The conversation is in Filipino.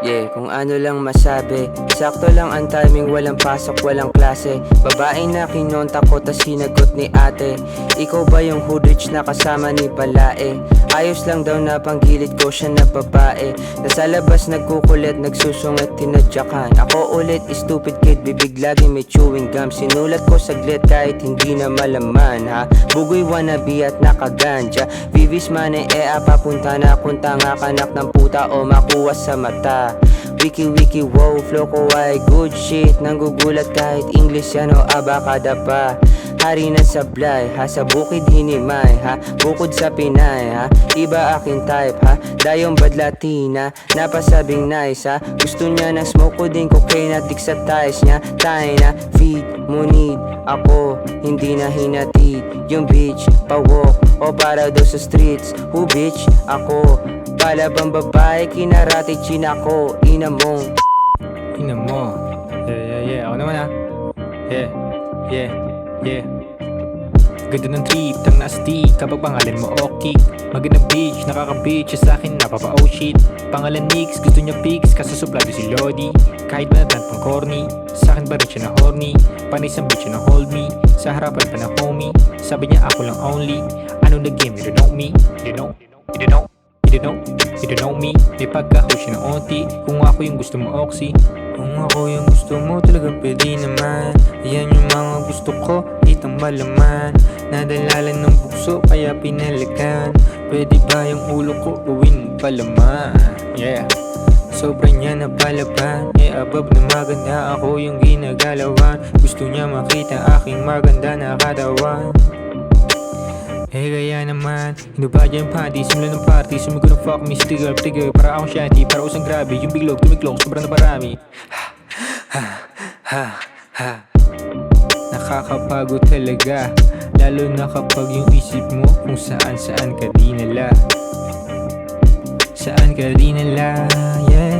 Yeah, kung ano lang masabi. Sakto lang ang timing, walang pasok, walang klase. Babae na kinonta ko, tas sinagot ni ate. Ikaw ba yung hood rich na kasama ni Balae? Ayos lang daw na panggilid ko siya na babae. Nasa labas nagkukulit, nagsusungit, tinadyakan. Ako ulit, stupid kid, bibig lagi may chewing gum. Sinulat ko saglit kahit hindi na malaman ha. Bugoy wannabe at nakaganja. Vivis mane papunta na kung tanga kanak ng puta o makuha sa mata. Wiki wiki wow, flow ko ay good shit. Nanggugulat kahit English yan o abakada pa. Hari ng sablay ha, sa bukid hinimay ha. Bukod sa Pinay ha, iba aking type ha. Dayong bad Latina, napasabing nice ha. Gusto niya ng smoke ko din cocaine at dik sa ties niya. Tayo na, feed mo need ako, hindi na hinatid. Yung bitch, pawok o para daw sa streets. Who bitch? Ako. Palabang babae, kinarate chinako. Ina mo. Ina mo. Yeah. Ako naman ha. Yeah. Ganda ng trip, tang naasti kapag pangalan mo okay. Magandang bitch, nakaka-bitch siya sa'kin, napapa-oh shit. Pangalan Nix, gusto niya pics, kaso suplado si Lodi. Kahit ba natin pang corny, sa'kin ba rin siya na horny. Panay sa bitch na hold me, sa harapan pa na homie. Sabi niya ako lang only, ano na game, you don't know me. You don't know me. May pagka-host siya ng onti, kung ako yung gusto mo oxy. Kung ako yung gusto mo, talagang pwede naman. Ayan yung mga gusto ko, itang malaman. Nadalalan ng bukso, kaya pinalagan. Pwede ba yung ulo ko, gawin mo palaman? Yeah, sobrang niya na palaban. Above na maganda, ako yung ginagalawan. Gusto niya makita aking maganda na katawan. Kaya naman, hinubad niya yung panty, simula ng party. Sumigo ng fuck me, stigal, para akong shanty, para usang grabe. Yung biglog, tumiklong, sobrang na parami. Nakakapagod talaga, lalo na kapag yung isip mo kung saan ka dinala. Saan ka dinala, yeah.